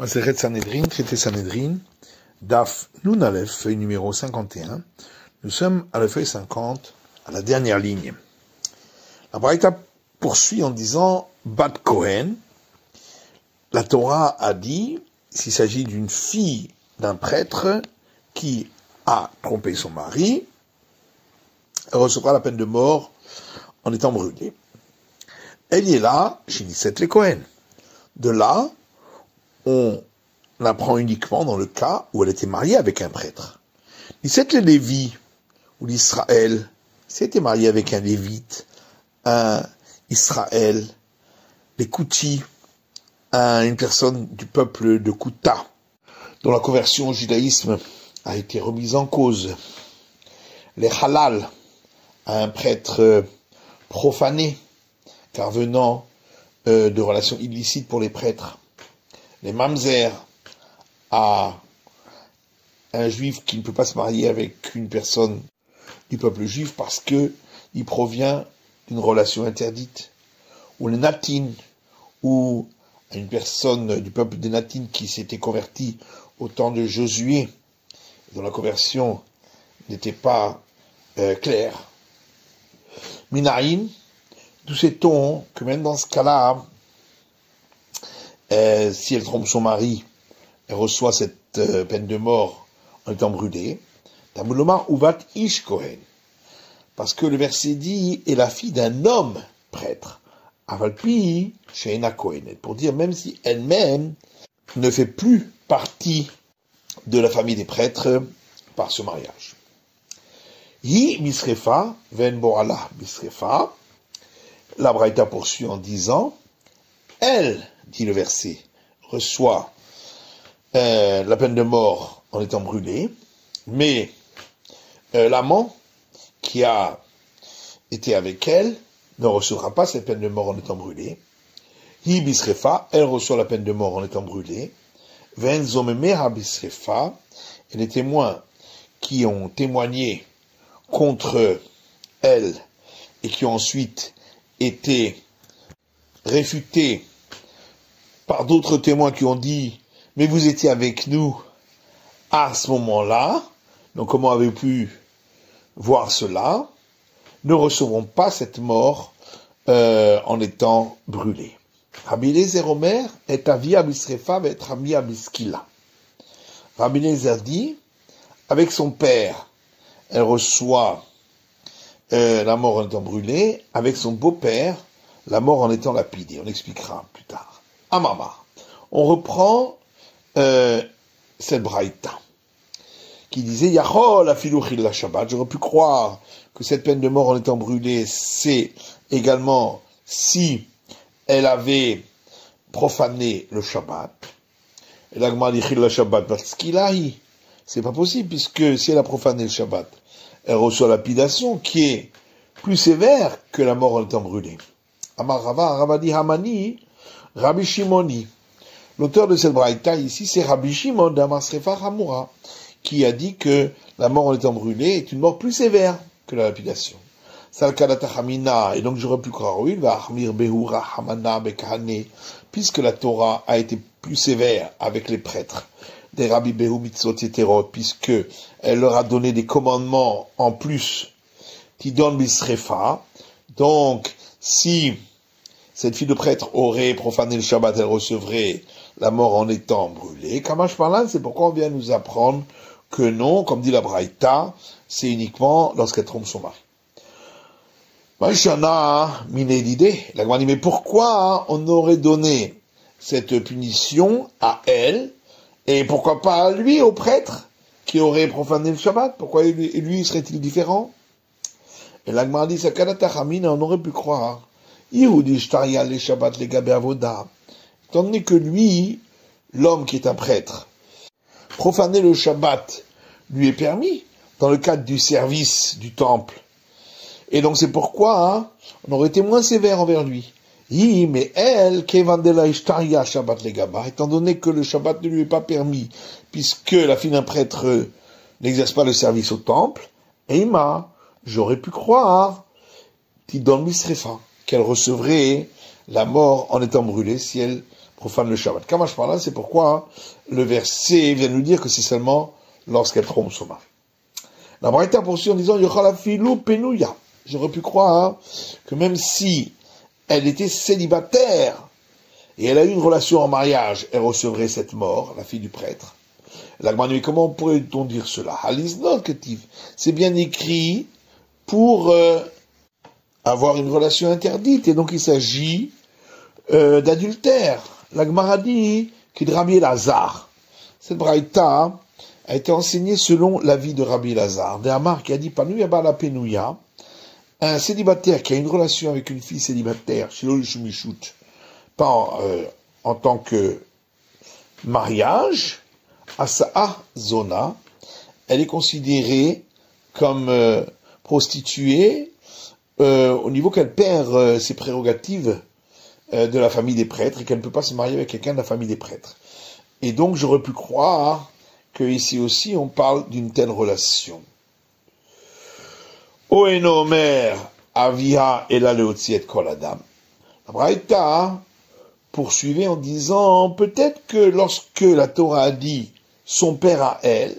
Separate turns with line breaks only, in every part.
Maseret Sanhedrin, traité Sanhedrin, Daf Nun Aleph, feuille numéro 51. Nous sommes à la feuille 50, à la dernière ligne. La Braïta poursuit en disant Bat Kohen. La Torah a dit, s'il s'agit d'une fille d'un prêtre qui a trompé son mari, elle recevra la peine de mort en étant brûlée. Elle y est là, chez Nisset les Kohen. De là, on l'apprend uniquement dans le cas où elle était mariée avec un prêtre. Nisset les Lévi, ou l'Israël, s'il était marié avec un Lévite, un Israël, les Kouti, une personne du peuple de Kouta, dont la conversion au judaïsme a été remise en cause. Les halal, un prêtre profané, car venant de relations illicites pour les prêtres. Les mamzer, à un juif qui ne peut pas se marier avec une personne du peuple juif parce que il provient d'une relation interdite. Ou les natines, ou une personne du peuple des natines qui s'était convertie au temps de Josué, dont la conversion n'était pas claire. Minaïn, d'où sait-on que même dans ce cas-là, si elle trompe son mari, elle reçoit cette peine de mort en étant brûlée. Tamuloma uvat ish kohen. Parce que le verset dit, est la fille d'un homme prêtre. Avalpi sheina kohenet. Pour dire, même si elle-même ne fait plus partie de la famille des prêtres par ce mariage. Hi misrefa ven borala misrefa. La Braïta poursuit en disant, elle, dit le verset, reçoit la peine de mort en étant brûlée, mais l'amant qui a été avec elle ne recevra pas cette peine de mort en étant brûlée. Hi bisrefa, elle reçoit la peine de mort en étant brûlée. Ven zomemeha bisrefa, et les témoins qui ont témoigné contre elle et qui ont ensuite été réfutés par d'autres témoins qui ont dit « Mais vous étiez avec nous à ce moment-là, donc comment avez-vous pu voir cela ?» ne recevront pas cette mort en étant brûlés. Rabbi Eliezer Omer est avi abisrefa et rami abiskila. Rabbi Eliezer dit, avec son père, elle reçoit la mort en étant brûlée, avec son beau-père, la mort en étant lapidée. On expliquera plus tard. Amama. On reprend cette braïta qui disait Yachol afiluchil la Shabbat. J'aurais pu croire que cette peine de mort en étant brûlée, c'est également si elle avait profané le Shabbat. Et l'agma dit la Shabbat parce qu'il a hi. C'est pas possible puisque si elle a profané le Shabbat, elle reçoit la lapidation qui est plus sévère que la mort en étant brûlée. Amar Rava, Ravadi Hamani, Rabbi Shimoni. L'auteur de cette braïta ici, c'est Rabbi Shimon d'Amar Srefa Hamura, qui a dit que la mort en étant brûlée est une mort plus sévère que la lapidation. Salkalatachamina, et donc j'aurais pu croire, oui, va Ahmir Behura Hamana Bekane, puisque la Torah a été plus sévère avec les prêtres, des Rabbi Behu Mitzot Yeterot, puisque elle leur a donné des commandements en plus, Tidon Bisrefa, donc si cette fille de prêtre aurait profané le Shabbat, elle recevrait la mort en étant brûlée. Kamash Parlan, c'est pourquoi on vient nous apprendre que non, comme dit la Braïta, c'est uniquement lorsqu'elle trompe son mari. Maïshana, Minedide, la Gemara dit, mais pourquoi on aurait donné cette punition à elle, et pourquoi pas à lui, au prêtre, qui aurait profané le Shabbat? Pourquoi lui serait-il différent? Et la Gemara dit, Sakadatachamin, on aurait pu croire, Yehudi Shtaria le Shabbat le Gabe Avoda, étant donné que lui, l'homme qui est un prêtre, profaner le Shabbat lui est permis dans le cadre du service du temple. Et donc c'est pourquoi on aurait été moins sévère envers lui. Mais elle, Kevandela Ishtaria Shabbat le Gaba, étant donné que le Shabbat ne lui est pas permis, puisque la fille d'un prêtre n'exerce pas le service au temple, Eima, j'aurais pu croire, Tidon Misrefa, qu'elle recevrait la mort en étant brûlée si elle profane le Shabbat. Kamash par là, c'est pourquoi le verset vient nous dire que c'est seulement lorsqu'elle trompe son mari. La Braïta poursuit en disant Yochalafilu Penouya. J'aurais pu croire que même si elle était célibataire et elle a eu une relation en mariage, elle recevrait cette mort, la fille du prêtre. La Gemara dit, comment pourrait-on dire cela? C'est bien écrit pour avoir une relation interdite, et donc il s'agit d'adultère. La Gemara dit que de Rabbi Elazar. Cette braïta a été enseignée selon l'avis de Rabbi Elazar. De Amar qui a dit Panouya Bala Penouya, un célibataire qui a une relation avec une fille célibataire, Shilo Shumishut, pas en tant que mariage, Asa'a Zona, elle est considérée comme prostituée au niveau qu'elle perd ses prérogatives de la famille des prêtres et qu'elle ne peut pas se marier avec quelqu'un de la famille des prêtres. Et donc j'aurais pu croire que ici aussi on parle d'une telle relation. Oeno Omer Avia Ela Leotziet Kol Adam. La Braïta poursuivait en disant peut-être que lorsque la Torah a dit son père à elle,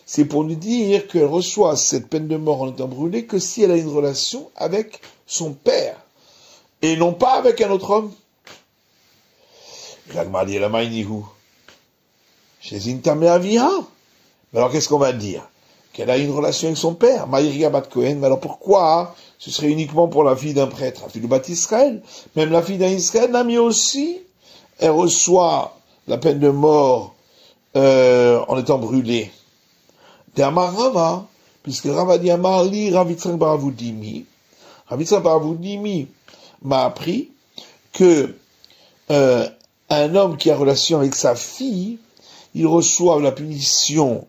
c'est pour nous dire qu'elle reçoit cette peine de mort en étant brûlée que si elle a une relation avec son père et non pas avec un autre homme. L'Agma dit la maïnihu. Chez Intame Avia. Mais alors qu'est-ce qu'on va dire? Qu'elle a une relation avec son père, Maïria Bat Kohen. Mais alors pourquoi ce serait uniquement pour la fille d'un prêtre, la fille de Bat Israël? Même la fille d'un Israël, mais aussi, elle reçoit la peine de mort en étant brûlée. De Amar Rava, puisque Rava dit Amar li Ravitzrak Baravoudimi. Ravitzrak Baravoudimi m'a appris que un homme qui a relation avec sa fille, il reçoit la punition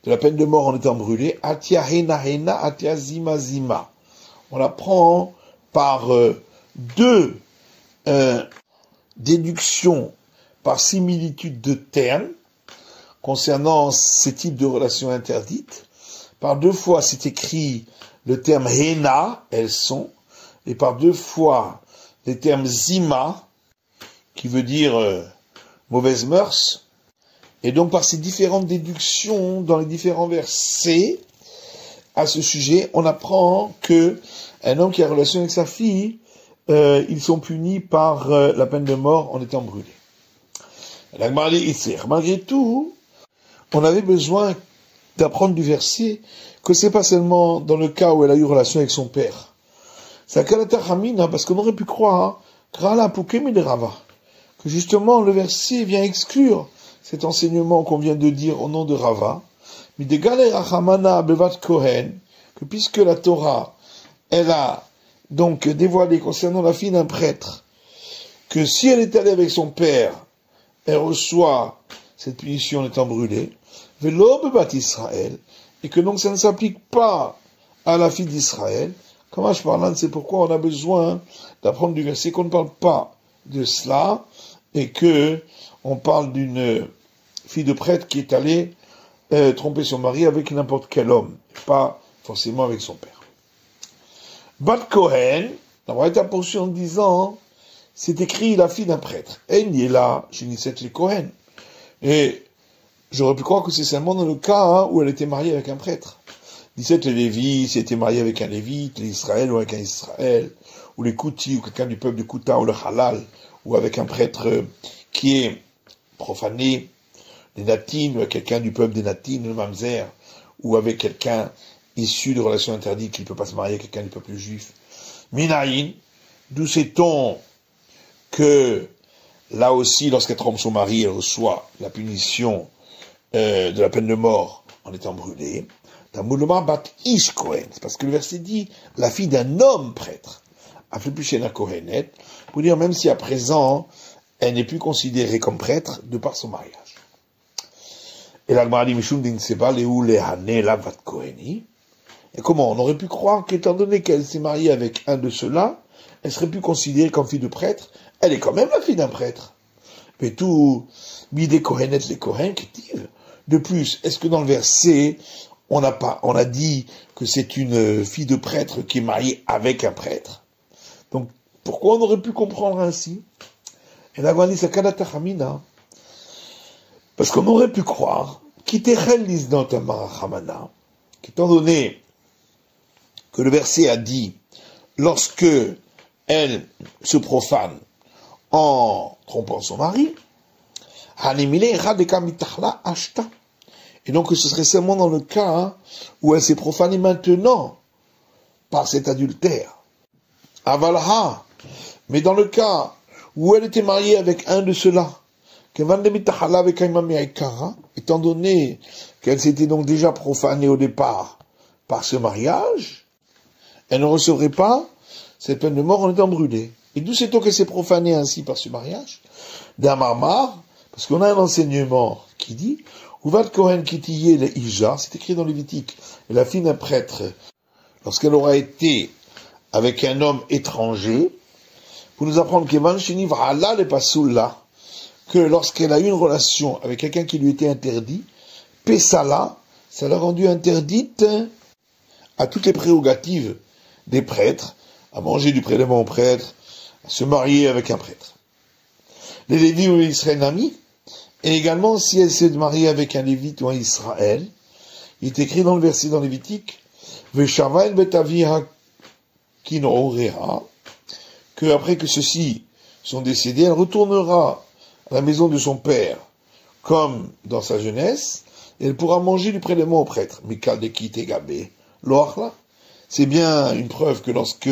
de la peine de mort en étant brûlé, Atia Hena Hena, Atia Zima Zima. On l'apprend par deux déductions par similitude de termes concernant ces types de relations interdites. Par deux fois, c'est écrit le terme Hena, elles sont, et par deux fois, le terme Zima, qui veut dire mauvaise mœurs. Et donc, par ces différentes déductions dans les différents versets à ce sujet, on apprend que un homme qui a relation avec sa fille, ils sont punis par la peine de mort en étant brûlés. Malgré tout, on avait besoin d'apprendre du verset que c'est pas seulement dans le cas où elle a eu relation avec son père. C'est à Kalata Hamina, parce qu'on aurait pu croire que justement le verset vient exclure cet enseignement qu'on vient de dire au nom de Rava, mais de Galé Rachamana Bevat Kohen, que puisque la Torah, elle a donc dévoilé concernant la fille d'un prêtre, que si elle est allée avec son père, elle reçoit cette punition en étant brûlée, Velo Bevat Israël, et que donc ça ne s'applique pas à la fille d'Israël. Comment je parle, c'est pourquoi on a besoin d'apprendre du verset qu'on ne parle pas de cela, et que on parle d'une fille de prêtre qui est allée tromper son mari avec n'importe quel homme, pas forcément avec son père. Bat Kohen, la Braïta poursuit en disant, c'est écrit la fille d'un prêtre. Elle n'y est là, chez Nisset les Kohen. Et j'aurais pu croire que c'est seulement dans le cas où elle était mariée avec un prêtre. Nisset les Lévi, si elle était mariée avec un Lévite, l'Israël ou avec un Israël, ou les Kouti, ou quelqu'un du peuple de Kouta, ou le Halal, ou avec un prêtre qui est profané, les Natines, ou avec quelqu'un du peuple des Natines, le Mamzer, ou avec quelqu'un issu de relations interdites qui ne peut pas se marier avec quelqu'un du peuple juif. Minaïn, d'où sait-on que, là aussi, lorsqu'elle trompe son mari, elle reçoit la punition de la peine de mort en étant brûlée. Tamouloma bat ish Kohen, c'est parce que le verset dit la fille d'un homme prêtre, Aflepushena Kohenet, pour dire même si à présent, elle n'est plus considérée comme prêtre de par son mariage. Et l'Agmara dit Mishum din seba lehu lehane lavat koheni. Et comment on aurait pu croire qu'étant donné qu'elle s'est mariée avec un de ceux-là, elle serait plus considérée comme fille de prêtre. Elle est quand même la fille d'un prêtre. Mais tout bidé kohenet les kohen ketiv. De plus, est-ce que dans le verset, on a dit que c'est une fille de prêtre qui est mariée avec un prêtre? Donc, pourquoi on aurait pu comprendre ainsi? Et la Gemara dit Sakadata Chamina, parce qu'on aurait pu croire qu'étant donné que le verset a dit lorsque elle se profane en trompant son mari, et donc ce serait seulement dans le cas où elle s'est profanée maintenant par cet adultère. Avalha, mais dans le cas où elle était mariée avec un de ceux-là, étant donné qu'elle s'était donc déjà profanée au départ par ce mariage, elle ne recevrait pas cette peine de mort en étant brûlée. Et d'où sait-on qu'elle s'est profanée ainsi par ce mariage? D'un marmar, parce qu'on a un enseignement qui dit, Uvat Kohen Kitiye le Ija, c'est écrit dans Lévitique, et la fille d'un prêtre, lorsqu'elle aura été avec un homme étranger, pour nous apprendre qu'Evan Shini V'ala le Pasula, que lorsqu'elle a eu une relation avec quelqu'un qui lui était interdit, Pesala, ça l'a rendue interdite à toutes les prérogatives des prêtres, à manger du prélèvement au prêtre, à se marier avec un prêtre. Les Lévites ou les Israélites, et également si elle s'est mariée avec un Lévite ou un Israël, il est écrit dans le verset dans Lévitique, Veshava el betaviha kinoreha, que après que ceux-ci sont décédés, elle retournera à la maison de son père, comme dans sa jeunesse, et elle pourra manger du prélèvement au prêtre. Mika de Kitegabé, l'Oachla, c'est bien une preuve que lorsque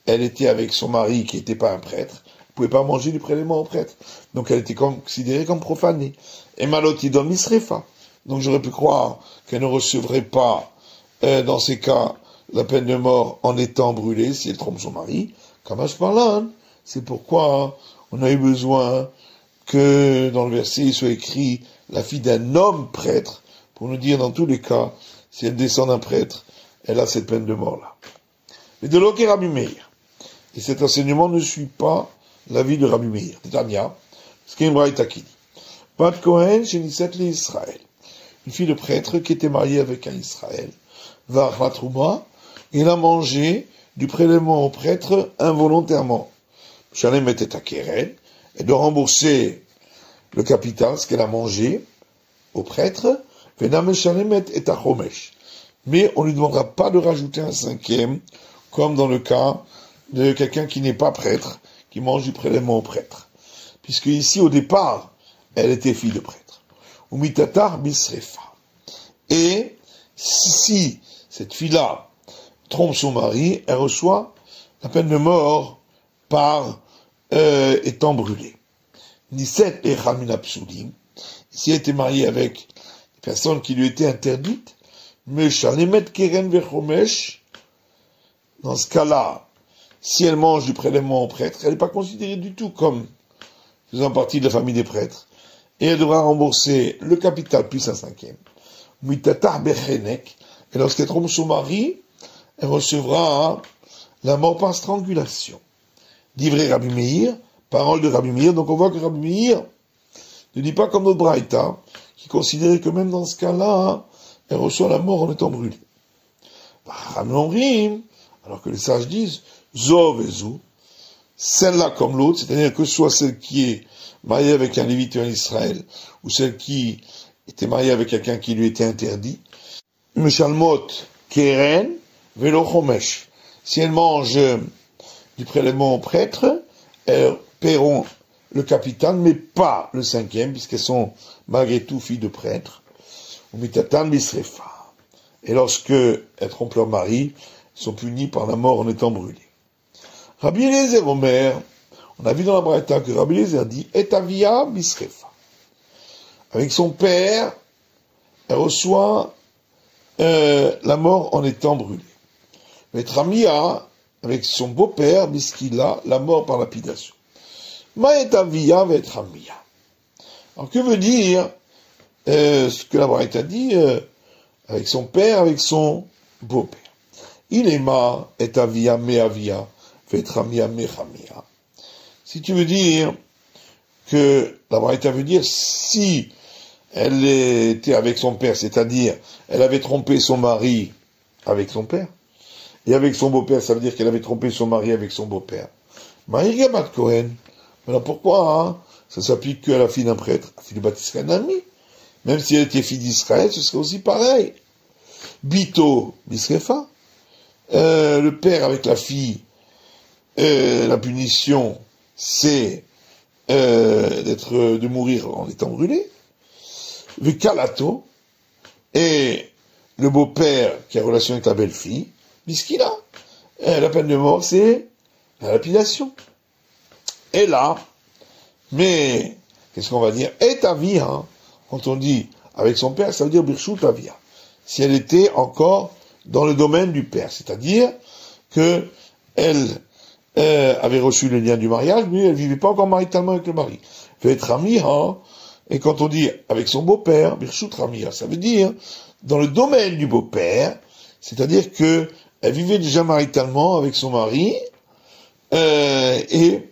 elle était avec son mari qui n'était pas un prêtre, elle ne pouvait pas manger du prélèvement au prêtre. Donc elle était considérée comme profanée. Et Maloti dans Misrefa. Donc j'aurais pu croire qu'elle ne recevrait pas, dans ces cas, la peine de mort en étant brûlée si elle trompe son mari. Kamash Parlan, c'est pourquoi on a eu besoin que dans le verset il soit écrit la fille d'un homme prêtre, pour nous dire dans tous les cas, si elle descend d'un prêtre, elle a cette peine de mort-là. Mais de l'Oké Rabbi Meir. Et cet enseignement ne suit pas l'avis de Rabbi Meir. Tania, ce qui est une braïta qui dit. Bat Kohen, Shenisset le Israël. Une fille de prêtre qui était mariée avec un Israël. Va la Trouma, il a mangé du prélèvement au prêtre involontairement. Shalem était à Keren, et de rembourser le capital, ce qu'elle a mangé au prêtre, Venam Shalem est à Chomesh. Mais on ne lui demandera pas de rajouter un cinquième, comme dans le cas de quelqu'un qui n'est pas prêtre, qui mange du prélèvement au prêtre. Puisque ici, au départ, elle était fille de prêtre. Umitatar bisrefa. Et si cette fille-là trompe son mari, elle reçoit la peine de mort par étant brûlée. Niset et Chamina Psulim. Si elle était mariée avec une personne qui lui était interdite, Meshalemet Keren Vechomesh, dans ce cas-là, si elle mange du prélèvement au prêtre, elle n'est pas considérée du tout comme faisant partie de la famille des prêtres, et elle devra rembourser le capital plus un cinquième. Mitatar Bechenek, et lorsqu'elle trompe son mari, elle recevra la mort par strangulation. Divrei Rabbi Meir, parole de Rabbi Meir, donc on voit que Rabbi Meir ne dit pas comme notre Braïta, qui considérait que même dans ce cas-là, elle reçoit la mort en étant brûlée. Alors que les sages disent, Zov et Zou, celle-là comme l'autre, c'est-à-dire que soit celle qui est mariée avec un Lévite ou un Israël, ou celle qui était mariée avec quelqu'un qui lui était interdit, Meshalmot Keren Velo Chomesh. Si elle mange du prélèvement au prêtre, elles paieront le capital, mais pas le cinquième, puisqu'elles sont malgré tout filles de prêtres. Ou mitatan bisrefa. Et lorsque elles trompent leur mari, elles sont punies par la mort en étant brûlées. Rabbi Eliezer Omer, on a vu dans la Braïta que Rabbi Eliezer dit et avia bisrefa. Avec son père, elle reçoit la mort en étant brûlée. Mais Tramia, avec son beau-père, Biskila, la mort par lapidation. Maetavia va être Tramia. Alors que veut dire ce que la Braïta dit avec son père, avec son beau-père? Il est ma et avia me avia va être Tramia me Tramia. Si tu veux dire que la Braïta veut dire si elle était avec son père, c'est-à-dire elle avait trompé son mari avec son père, et avec son beau-père, ça veut dire qu'elle avait trompé son mari avec son beau-père. Maïga Bat Kohen, Alors pourquoi ça s'applique qu'à la fille d'un prêtre, la fille de Bat Israël Nami? Même si elle était fille d'Israël, ce serait aussi pareil. Bito, Bisrefa. Le père avec la fille, la punition, c'est de mourir en étant brûlé. Le Kalato, et le beau-père qui a relation avec la belle-fille, Biskila. La peine de mort, c'est la lapidation. Et là, mais, qu'est-ce qu'on va dire? Et ta vie, quand on dit avec son père, ça veut dire Birshut Avia. Si elle était encore dans le domaine du père, c'est-à-dire que elle avait reçu le lien du mariage, mais elle vivait pas encore maritalement avec le mari. Elle être amie, et quand on dit avec son beau-père, Birshut Ramia, ça veut dire dans le domaine du beau-père, c'est-à-dire que elle vivait déjà maritalement avec son mari, et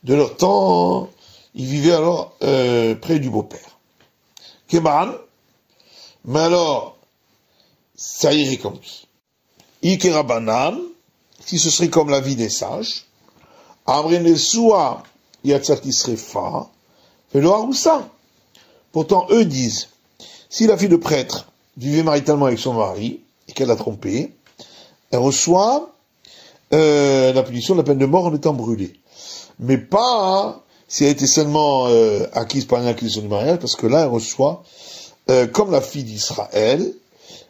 de leur temps, ils vivaient alors près du beau-père. Keman, mais alors, ça irait comme qui? Ikerabanan, si ce serait comme la vie des sages, Amrene Soua Yatsatisrefa, Velo Aroussa. Pourtant, eux disent, si la fille de prêtre vivait maritalement avec son mari, et qu'elle l'a trompé, elle reçoit la punition de la peine de mort en étant brûlée. Mais pas si elle était seulement acquise par une acquisition du mariage, parce que là, elle reçoit, comme la fille d'Israël,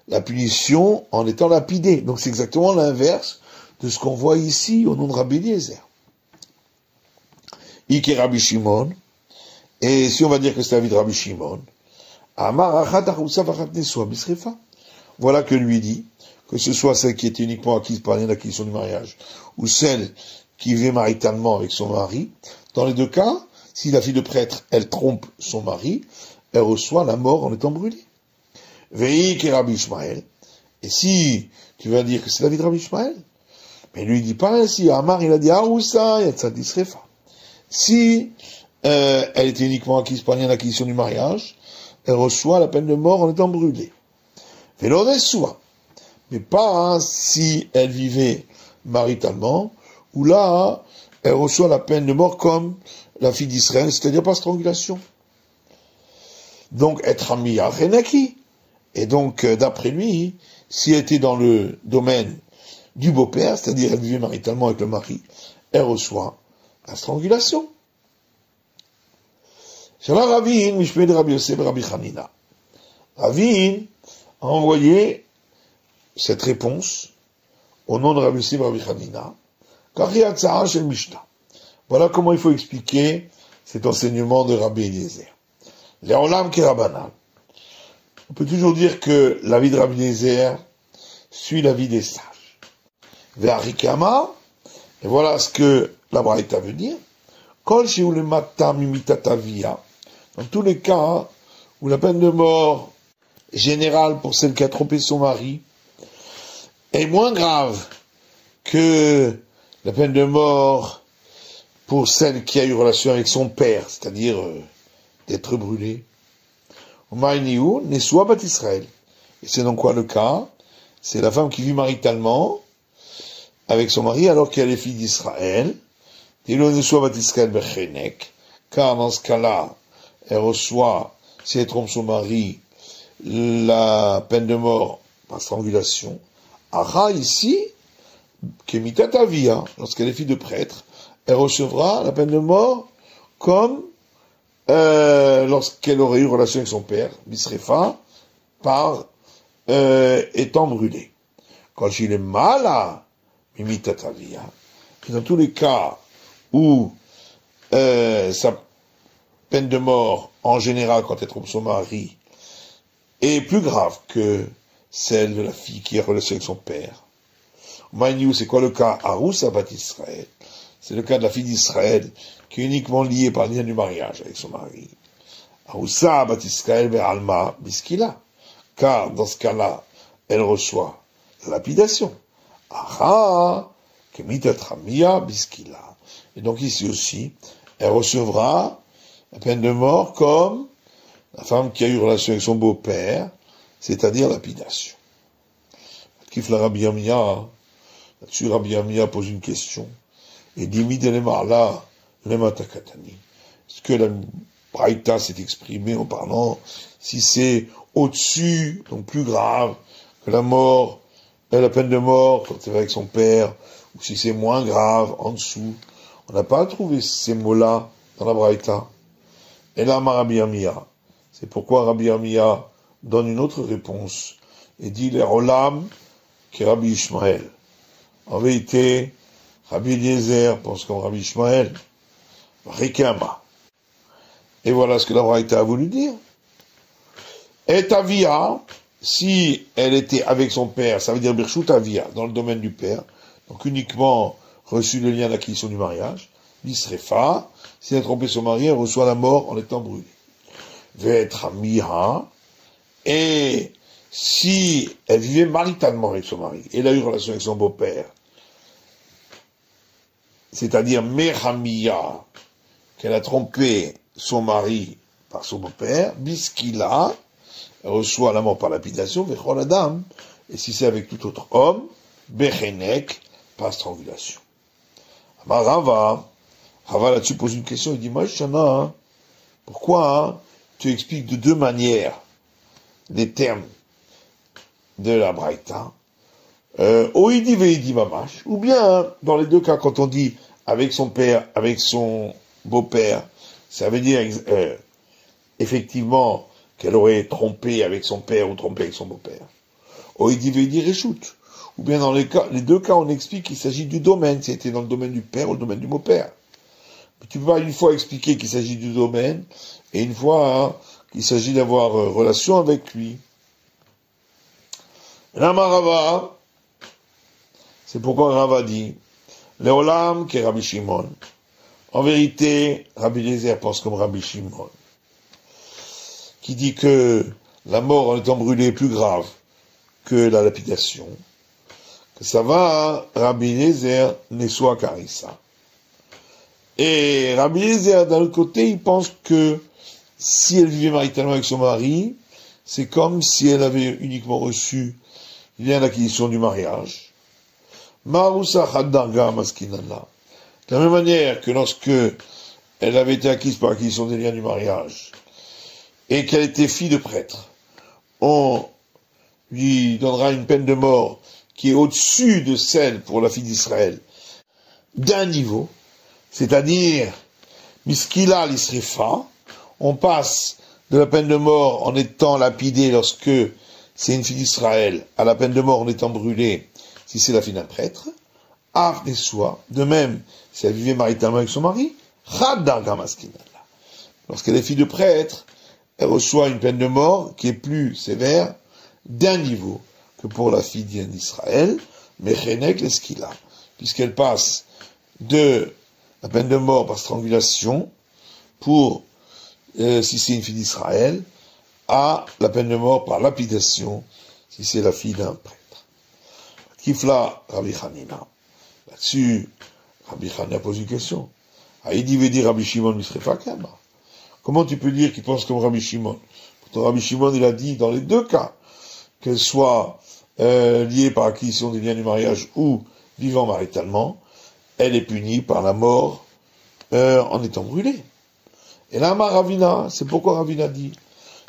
la punition en étant lapidée. Donc c'est exactement l'inverse de ce qu'on voit ici au nom de Rabbi Eliezer. Ike Rabbi Shimon, et si on va dire que c'est la vie de Rabbi Shimon, voilà que lui dit, que ce soit celle qui était uniquement acquise par une acquisition du mariage, ou celle qui vivait maritalement avec son mari, dans les deux cas, si la fille de prêtre, elle trompe son mari, elle reçoit la mort en étant brûlée. Veik et Rabbi Ishmael. Et si tu vas dire que c'est la vie de Rabbi Ishmael, mais lui dit pas ainsi. Amar, il a dit Aroussa, Yatzadi Srefa. Si elle était uniquement acquise par une acquisition du mariage, elle reçoit la peine de mort en étant brûlée. Vélo souvent. Mais pas si elle vivait maritalement, où là, elle reçoit la peine de mort comme la fille d'Israël, c'est-à-dire par strangulation. Donc, être ami à Renaki. Et donc, d'après lui, si elle était dans le domaine du beau-père, c'est-à-dire elle vivait maritalement avec le mari, elle reçoit la strangulation. Shala Ravin, Mishpeh de Rabbi Yosef et Rabbi Hanina. Ravin a envoyé cette réponse au nom de Rabbi Yosef et Rabbi Hanina. Voilà comment il faut expliquer cet enseignement de Rabbi Eliezer. Les Olam Kerabanan. On peut toujours dire que la vie de Rabbi Eliezer suit la vie des sages. Ve'arikama, et voilà ce que la Braïta veut dire. Kol she'ulemata mimitatavia, dans tous les cas où la peine de mort générale pour celle qui a trompé son mari est moins grave que la peine de mort pour celle qui a eu relation avec son père, c'est-à-dire d'être brûlée. Omaïniou, Nessoua Bat Israël. Et c'est donc quoi le cas? C'est la femme qui vit maritalement avec son mari alors qu'elle est fille d'Israël. Nessoua Bat Israël Bechenek. Car dans ce cas-là, elle reçoit, si elle trompe son mari, la peine de mort par strangulation. Ara ici, Kemitatavia, lorsqu'elle est fille de prêtre, elle recevra la peine de mort comme lorsqu'elle aurait eu relation avec son père, Bisrefa, par étant brûlée. Quand il est mala, Mimitatavia, et dans tous les cas où sa peine de mort, en général, quand elle trompe son mari, est plus grave que celle de la fille qui a relation avec son père. Maniou, c'est quoi le cas? Aroussa Bat Israël. C'est le cas de la fille d'Israël, qui est uniquement liée par le lien du mariage avec son mari. Aroussa Bat Israël Be'alma Biskila. Car, dans ce cas-là, elle reçoit la lapidation. Aha, Kemitatramia Biskila. Et donc ici aussi, elle recevra la peine de mort comme la femme qui a eu relation avec son beau-père, c'est-à-dire lapidation. Kif la Rabbi Yamia, là-dessus Rabbi Yamia pose une question. Et dit Midelemar là, lematakatani. Est-ce que la Braïta s'est exprimée en parlant si c'est au-dessus, donc plus grave, que la mort, la peine de mort, quand c'est avec son père, ou si c'est moins grave, en dessous. On n'a pas trouvé ces mots-là dans la Braïta. Et là, Rabbi Yirmiyah. C'est pourquoi Rabbi Yirmiyah donne une autre réponse et dit les Olam qui est Rabbi Ishmael. En vérité, Rabbi Eliezer pense comme Rabbi Ishmael. Rikama. Et voilà ce que la Braïta a voulu dire. Et Avia, si elle était avec son père, ça veut dire Birshut Avia, dans le domaine du père, donc uniquement reçu le lien d'acquisition du mariage, l'Isrefa, si elle a trompé son mari, elle reçoit la mort en étant brûlée. Ve'etra miha, et si elle vivait maritalement avec son mari, elle a eu relation avec son beau-père, c'est-à-dire Mehamia, qu'elle a trompé son mari par son beau-père, Biskila, elle reçoit la mort par lapidation, Vechol Adam, et si c'est avec tout autre homme, Bechenek, par strangulation. Amar Rava là-dessus pose une question, il dit, Maïchana, pourquoi tu expliques de deux manières les termes de la Braïta, Oidi Veidi Mamash, ou bien, dans les deux cas, quand on dit avec son père, avec son beau-père, ça veut dire effectivement qu'elle aurait trompé avec son père ou trompé avec son beau-père. Oidi Veidi Reshut. Ou bien dans les deux cas, on explique qu'il s'agit du domaine, c'était dans le domaine du père ou le domaine du beau-père. Mais tu peux pas une fois expliquer qu'il s'agit du domaine, et une fois qu'il s'agit d'avoir relation avec lui. Lama Rava, c'est pourquoi Rava dit, Léolam qui est Rabbi Shimon. En vérité, Rabbi Eliezer pense comme Rabbi Shimon, qui dit que la mort en étant brûlée est plus grave que la lapidation, que ça va, Rabbi Eliezer ne soit qu'Arissa. Et Rabbi Eliezer, d'un autre côté, il pense que si elle vivait maritalement avec son mari, c'est comme si elle avait uniquement reçu il y a l'acquisition du mariage. Maroussa Khaddarga Maskinana. De la même manière que lorsque elle avait été acquise par l'acquisition des liens du mariage, et qu'elle était fille de prêtre, on lui donnera une peine de mort qui est au-dessus de celle pour la fille d'Israël, d'un niveau, c'est-à-dire, Miskila l'Isrefa, on passe de la peine de mort en étant lapidée lorsque c'est une fille d'Israël, à la peine de mort en étant brûlée, si c'est la fille d'un prêtre, Af des sois, de même, si elle vivait maritalement avec son mari, lorsqu'elle est fille de prêtre, elle reçoit une peine de mort qui est plus sévère d'un niveau que pour la fille d'Israël, Mechenek l'Eskila, puisqu'elle passe de la peine de mort par strangulation pour, si c'est une fille d'Israël, à la peine de mort par lapidation, si c'est la fille d'un prêtre. Kifla Rabbi Hanina. Là-dessus, Rabbi Hanina pose une question. Aïdi veut dire Rabbi Shimon Misrefa Kama. Comment tu peux dire qu'il pense comme Rabbi Shimon? Pourtant, Rabbi Shimon, il a dit dans les deux cas, qu'elle soit liée par acquisition des liens du mariage ou vivant maritalement, elle est punie par la mort en étant brûlée. Et là, Ravina, c'est pourquoi Ravina dit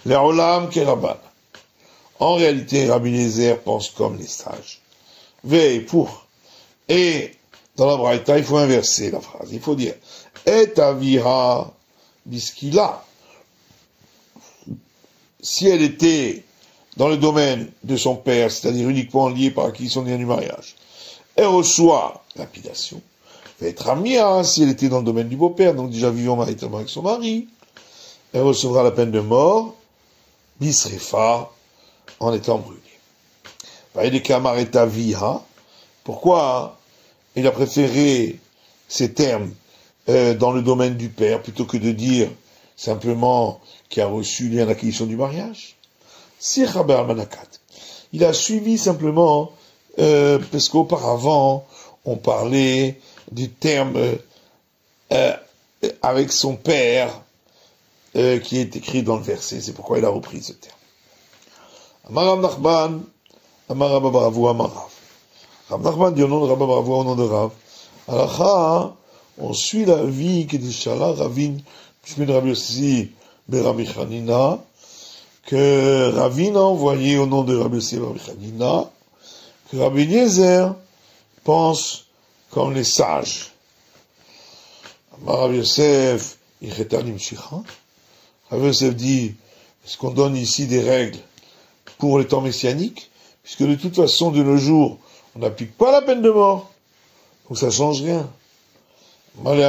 les Olam Keraban. En réalité, Rabbi Eliezer pense comme les sages. Veille pour. Et dans la Braïta, il faut inverser la phrase. Il faut dire Et avira biskila. Si elle était dans le domaine de son père, c'est-à-dire uniquement liée par acquisition des liens du mariage, elle reçoit lapidation. Être amia, si elle était dans le domaine du beau-père, donc déjà vivant maritalement avec son mari, elle recevra la peine de mort, bisrefa, en étant brûlée. Pourquoi il a préféré ces termes dans le domaine du père, plutôt que de dire simplement qu'il a reçu lien d'acquisition du mariage? Il a suivi simplement, parce qu'auparavant, on parlait du terme avec son père, qui est écrit dans le verset. C'est pourquoi il a repris ce terme. Amar Nachman, Amar Rabba Baravu, Amar Rav. Rav Nachman dit au nom de Rabba Baravu, au nom de Rav. Alacha, on suit la vie qui est Shala, Ravin, Shmuel Rabbi Yossi, Rabbi Hanina, que Ravin a envoyé au nom de Rabbi Yossi, Rabbi Hanina, que Rabbi Eliezer pense comme les sages. Rabbi Yosef, Ichetanim Shicha. Rabbi Yosef dit, est-ce qu'on donne ici des règles pour les temps messianiques? Puisque de toute façon, de nos jours, on n'applique pas la peine de mort. Donc ça change rien. Malé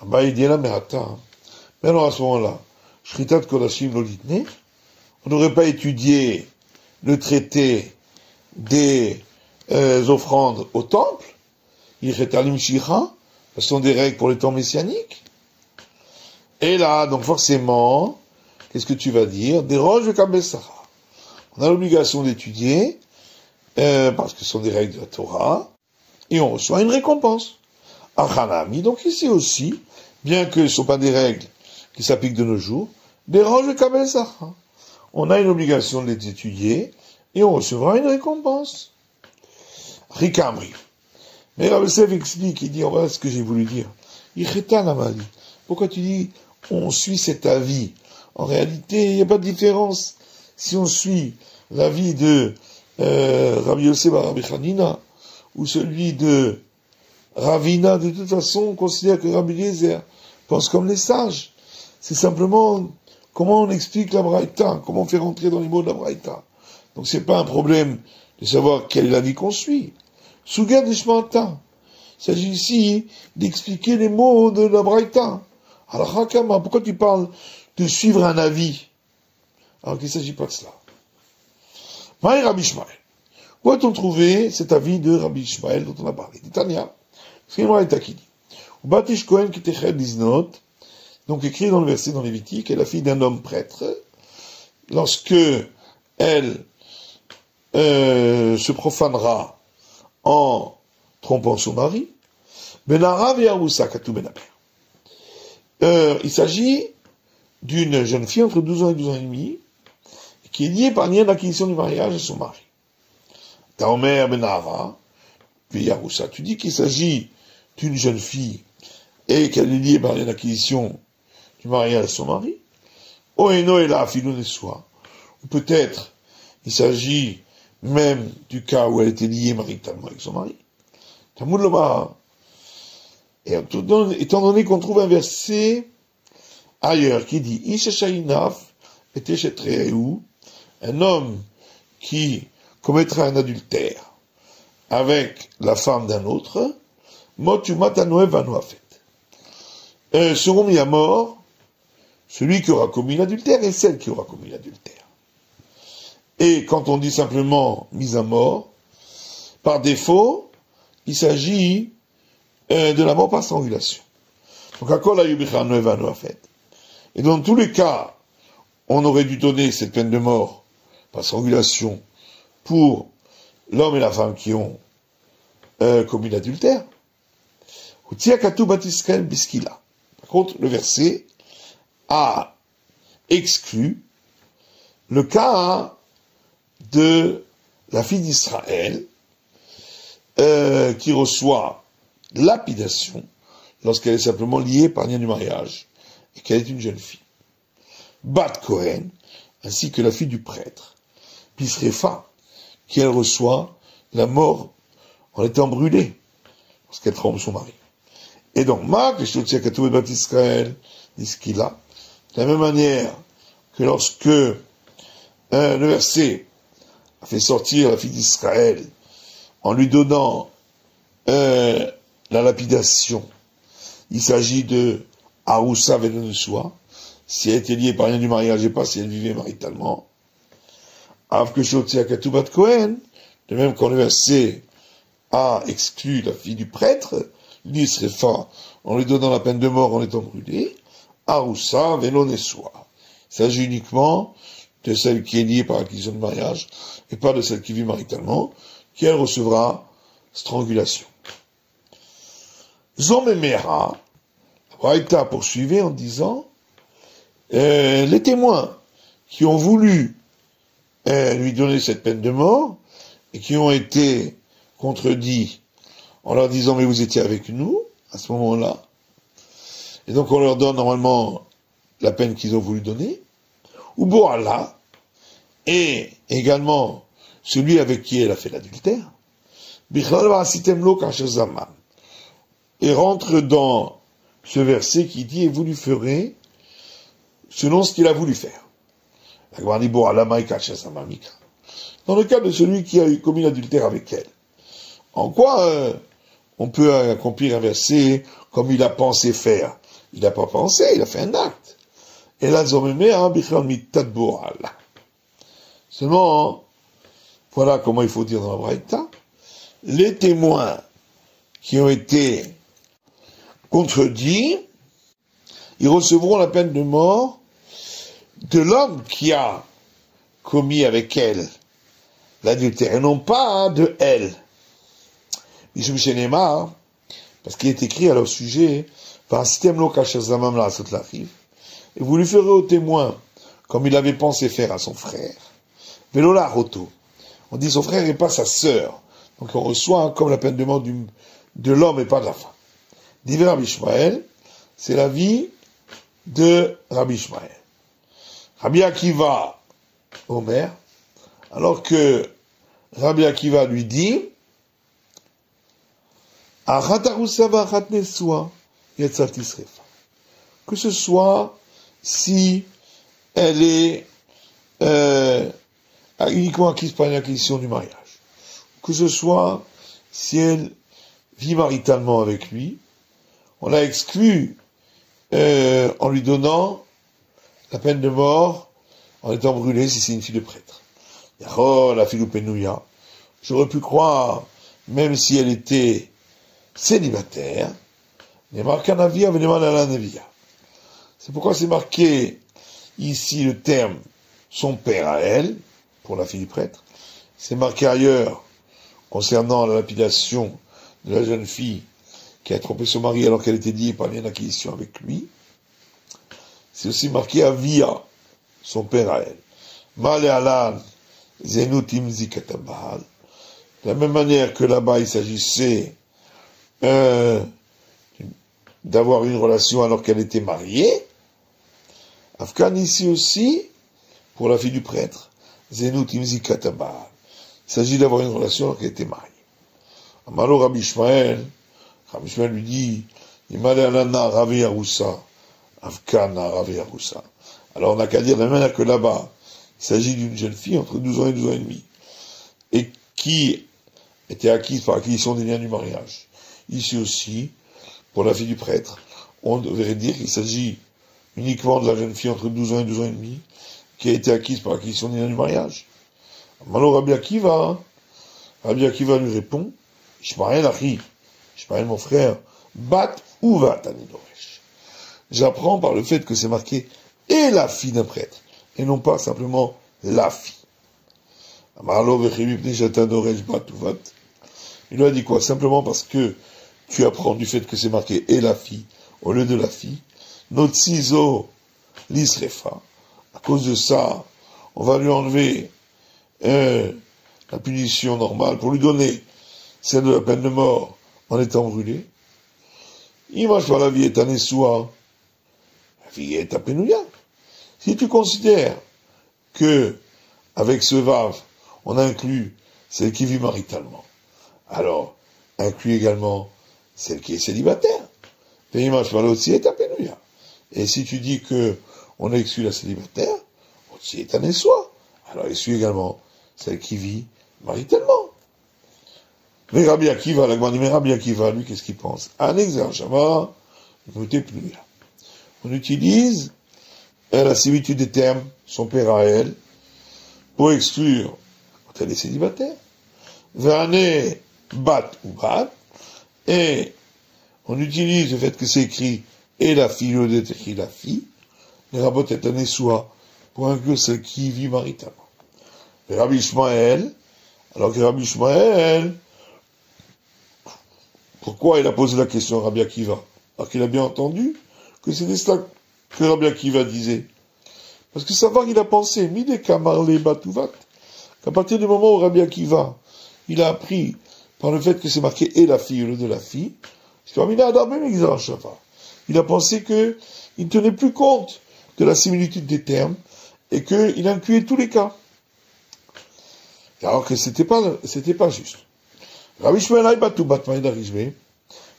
Abaye dit la Merata. Mais alors à ce moment-là, Shritat Kodashim Lolitne, on n'aurait pas étudié le traité des offrandes au temple, Ichetanim Shicha, ce sont des règles pour les temps messianiques. Et là, donc forcément, qu'est-ce que tu vas dire? Des roches de Kabesara. On a l'obligation d'étudier, parce que ce sont des règles de la Torah, et on reçoit une récompense. Achanami, donc ici aussi, bien que ce ne sont pas des règles qui s'appliquent de nos jours, des roches de Kabesara. On a une obligation de les étudier, et on recevra une récompense. Rikamri. Mais Rabbi Yosef explique, il dit, voilà ce que j'ai voulu dire. Ichetan Amali. Pourquoi tu dis, on suit cet avis? En réalité, il n'y a pas de différence. Si on suit l'avis de Rabbi Yosef Rabbi Hanina, ou celui de Ravina, de toute façon, on considère que Rabbi Eliezer pense comme les sages. C'est simplement comment on explique la Braïta, comment on fait rentrer dans les mots de la Braïta. Donc c'est pas un problème de savoir quel est l'avis qu'on suit. Sugat Nishmata. Il s'agit ici d'expliquer les mots de la Braïta. Alors, Hakama, pourquoi tu parles de suivre un avis? Alors qu'il ne s'agit pas de cela. Maï Rabbi Ishmael. Où a-t-on trouvé cet avis de Rabbi Ishmael dont on a parlé? D'Itania. C'est une Braïta qui dit. Batish Kohen qui techel diznot. Donc écrit dans le verset dans Lévitique, est la fille d'un homme prêtre. Lorsque elle se profanera en trompant son mari, Benarav et Aroussa, Katou Benaper. Il s'agit d'une jeune fille entre 12 ans et 12 ans et demi, qui est liée par lien d'acquisition du mariage à son mari. Taomer Benara, puis Yaroussa. Tu dis qu'il s'agit d'une jeune fille et qu'elle est liée par lien d'acquisition du mariage à son mari. Oeno et la filou ne soit. Ou peut-être, il s'agit même du cas où elle était liée maritalement avec son mari. Talmud Lomar. Et étant donné qu'on trouve un verset ailleurs qui dit Isha Shainaf était chez Tréhéou, un homme qui commettra un adultère avec la femme d'un autre, seront mis à mort celui qui aura commis l'adultère et celle qui aura commis l'adultère. Et quand on dit simplement mise à mort, par défaut, il s'agit de la mort par strangulation. Donc, et dans tous les cas, on aurait dû donner cette peine de mort par strangulation pour l'homme et la femme qui ont commis l'adultère. Par contre, le verset a exclu le cas de la fille d'Israël qui reçoit lapidation lorsqu'elle est simplement liée par lien du mariage et qu'elle est une jeune fille. Bat Kohen, ainsi que la fille du prêtre, Pisrefa, qui elle reçoit la mort en étant brûlée lorsqu'elle trompe son mari. Et donc, Marc, les Bat Israël, dit qu'il a, de la même manière que lorsque le verset a fait sortir la fille d'Israël en lui donnant la lapidation, il s'agit de Aroussa Venenosua, si elle était liée par rien du mariage et pas si elle vivait maritalement. Katubat Kohen, de même quand le verset a exclu la fille du prêtre, lui serait fort en lui donnant la peine de mort en étant brûlé, Aroussa Venenosua. Il s'agit uniquement de celle qui est liée par l'acquisition de mariage et pas de celle qui vit maritalement, qui elle recevra strangulation. Zomemera, Braïta poursuivait en disant, les témoins qui ont voulu lui donner cette peine de mort et qui ont été contredits en leur disant mais vous étiez avec nous, à ce moment-là. Et donc on leur donne normalement la peine qu'ils ont voulu donner. Ou Boala, et également celui avec qui elle a fait l'adultère. Et rentre dans ce verset qui dit, et vous lui ferez selon ce qu'il a voulu faire. Dans le cas de celui qui a commis l'adultère avec elle. En quoi on peut accomplir un verset comme il a pensé faire? Il n'a pas pensé, il a fait un acte. Et là, seulement, voilà comment il faut dire dans la Braïta, les témoins qui ont été contredits, ils recevront la peine de mort de l'homme qui a commis avec elle l'adultère, et non pas de elle. Parce qu'il est écrit à leur sujet, par un système local, et vous lui ferez au témoin, comme il avait pensé faire à son frère. Velola roto. On dit son frère et pas sa sœur. Donc on reçoit comme la peine de mort de l'homme et pas de la femme. Diver Rabbi Ishmael, c'est la vie de Rabbi Ishmael. Rabbi Akiva, Omer, alors que Rabbi Akiva lui dit, que ce soit si elle est uniquement acquise par une acquisition du mariage, que ce soit si elle vit maritalement avec lui, on l'a exclu en lui donnant la peine de mort en étant brûlée si c'est une fille de prêtre. Oh, la fille Penouya, j'aurais pu croire, même si elle était célibataire, les marques Navia avait demandé à la Navia. C'est pourquoi c'est marqué ici le terme son père à elle, pour la fille du prêtre. C'est marqué ailleurs, concernant la lapidation de la jeune fille qui a trompé son mari alors qu'elle était liée par lien d'acquisition avec lui. C'est aussi marqué Avia, son père à elle. Mal et Alan, Zenutim Zikatabal. De la même manière que là-bas il s'agissait d'avoir une relation alors qu'elle était mariée, Afghan ici aussi, pour la fille du prêtre, Zenutim Zikatabal. Il s'agit d'avoir une relation alors qu'elle était mariée. Amalo Rabbi Ishmael lui dit, Imaléalana Ravi Aroussa, Afghana Ravi Aroussa. Alors on n'a qu'à dire de la même manière que là-bas, il s'agit d'une jeune fille entre 12 ans et 12 ans et demi, et qui était acquise par acquisition des liens du mariage. Ici aussi, pour la fille du prêtre, on devrait dire qu'il s'agit uniquement de la jeune fille entre 12 ans et 12 ans et demi, qui a été acquise par acquisition des liens du mariage. Malo Rabbi Akiva lui répond, Ishmael Achi, Ishmael mon frère, Bat Uva Tanidoresh. J'apprends par le fait que c'est marqué et la fille d'un prêtre, et non pas simplement la fille. Il lui a dit quoi? Simplement parce que tu apprends du fait que c'est marqué et la fille au lieu de la fille. Notre ciseau l'isrefa. À cause de ça, on va lui enlever la punition normale pour lui donner celle de la peine de mort en étant brûlé. Image par la vie est un essoua. La vie est à penouya. Si tu considères que, avec ce vav, on inclut celle qui vit maritalement, alors, inclut également celle qui est célibataire. Image par aussi est à penouya. Et si tu dis que on exclut la célibataire, aussi est un essoua. Alors, exclut également celle qui vit maritalement. Mais Rabbi Akiva, la Gemara dit, mais Rabbi Akiva, lui, qu'est-ce qu'il pense? Un exercice, écoutez plus là. On utilise la similitude des termes, son père à elle, pour exclure, quand elle est célibataire, Vane bat ou bat, et on utilise le fait que c'est écrit et la fille, au lieu d'être écrit la fille, les rabbins est un essoua, pour inclure celle qui vit maritalement. Et Rabbi Ishmael, alors que Rabbi Ishmael, pourquoi il a posé la question à Rabbi Akiva? Alors qu'il a bien entendu que c'était cela que Rabbi Akiva disait. Parce que savoir qu'il a pensé, Mide Kamarle Batouvat, qu'à partir du moment où Rabbi Akiva, il a appris par le fait que c'est marqué et la fille au lieu de la fille, Il a pensé qu'il ne tenait plus compte de la similitude des termes et qu'il incluait tous les cas. Alors que c'était pas juste. Rabbi Ishmael Aïbatou Batmaïd Arishbe, et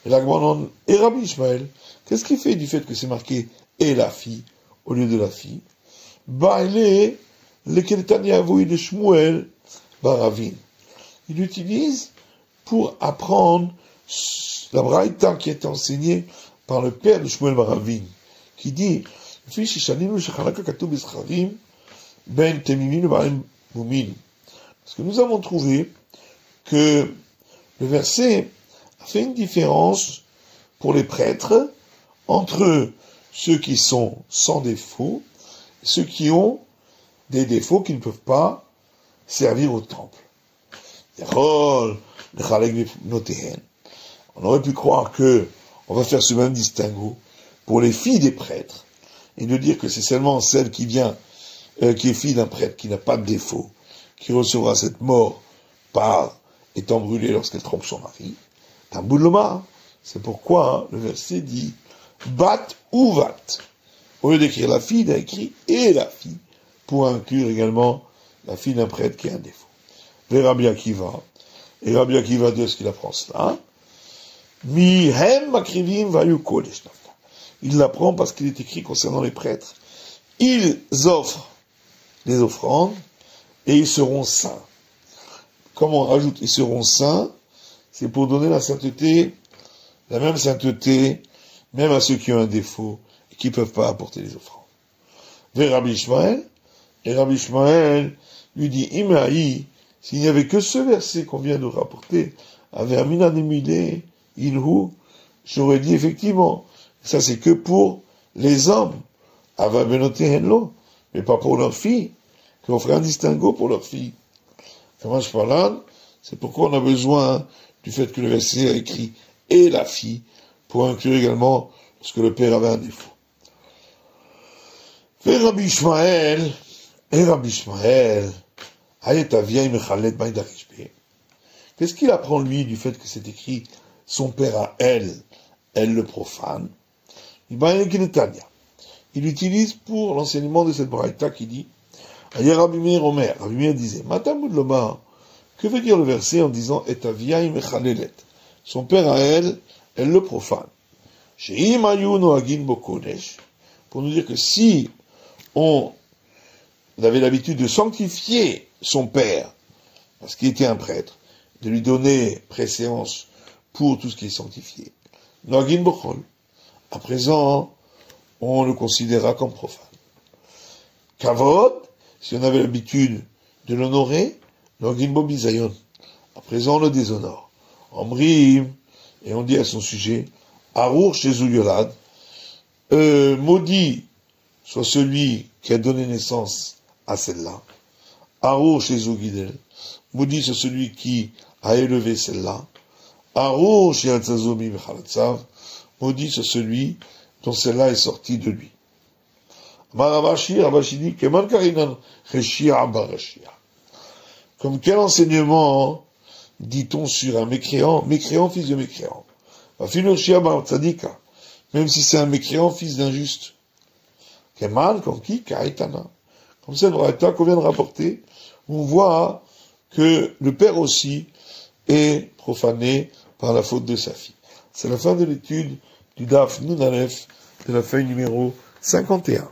l'Agmanon et Rabbi Ishmael, qu'est-ce qu'il fait du fait que c'est marqué et la fille au lieu de la fille? Baile le Ketaniavouï de Shmuel Baravin. Il l'utilise pour apprendre la braïta qui est enseignée par le père de Shmuel Baravin, qui dit, ben temimim barim moumin. Parce que nous avons trouvé que le verset a fait une différence pour les prêtres entre ceux qui sont sans défaut et ceux qui ont des défauts qui ne peuvent pas servir au temple. On aurait pu croire que on va faire ce même distinguo pour les filles des prêtres et de dire que c'est seulement celle qui vient, qui est fille d'un prêtre qui n'a pas de défaut, qui recevra cette mort par étant brûlée lorsqu'elle trompe son mari. Tambouloma, c'est pourquoi le verset dit bat ou vat. Au lieu d'écrire la fille, il a écrit et la fille, pour inclure également la fille d'un prêtre qui a un défaut. Et Rabbi Akiva de ce qu'il apprend cela, mihem makrivim vayu kodesh. Il l'apprend parce qu'il est écrit concernant les prêtres. Ils offrent les offrandes et ils seront saints. Comme on rajoute ils seront saints, c'est pour donner la sainteté, la même sainteté, même à ceux qui ont un défaut et qui ne peuvent pas apporter les offrandes. Vers Rabbi Ishmael, et Rabbi Ishmael lui dit, Imaï, s'il n'y avait que ce verset qu'on vient de rapporter, avec Amina Nemile, Ilhu, j'aurais dit effectivement, ça c'est que pour les hommes, Ava Benote Henlo, mais pas pour leurs filles, qu'on ferait un distinguo pour leurs filles. C'est pourquoi on a besoin du fait que le verset a écrit et la fille, pour inclure également ce que le père avait un défaut. Et Rabbi Ishmael, qu'est-ce qu'il apprend lui du fait que c'est écrit son père à elle le profane? Il utilise pour l'enseignement de cette braïta qui dit, Rabbi Meir disait, Matamud Lomar, que veut dire le verset en disant et aviaim mechalelet? Son père à elle le profane. Sheim ayu noagin bo kodesh, pour nous dire que si on avait l'habitude de sanctifier son père, parce qu'il était un prêtre, de lui donner préséance pour tout ce qui est sanctifié, noagin bo chol, à présent, on le considérera comme profane. Kavod, si on avait l'habitude de l'honorer, noagin bo bizayon, à présent on le déshonore. Amrim, et on dit à son sujet, Arour chez Yolad, maudit soit celui qui a donné naissance à celle-là. Arour chez Gidel, maudit soit celui qui a élevé celle-là. Arour chez Altzazomi Mechalatzav, maudit soit celui dont celle-là est sortie de lui. Ravashi dit, Keman Karinan Reshia Barashia. Comme quel enseignement dit-on sur un mécréant, fils de mécréant? Même si c'est un mécréant, fils d'injuste. Kemal, comme qui? Kaitana. Comme cette braïta qu'on vient de rapporter, on voit que le père aussi est profané par la faute de sa fille. C'est la fin de l'étude du Daf Nun Aleph de la feuille numéro 51.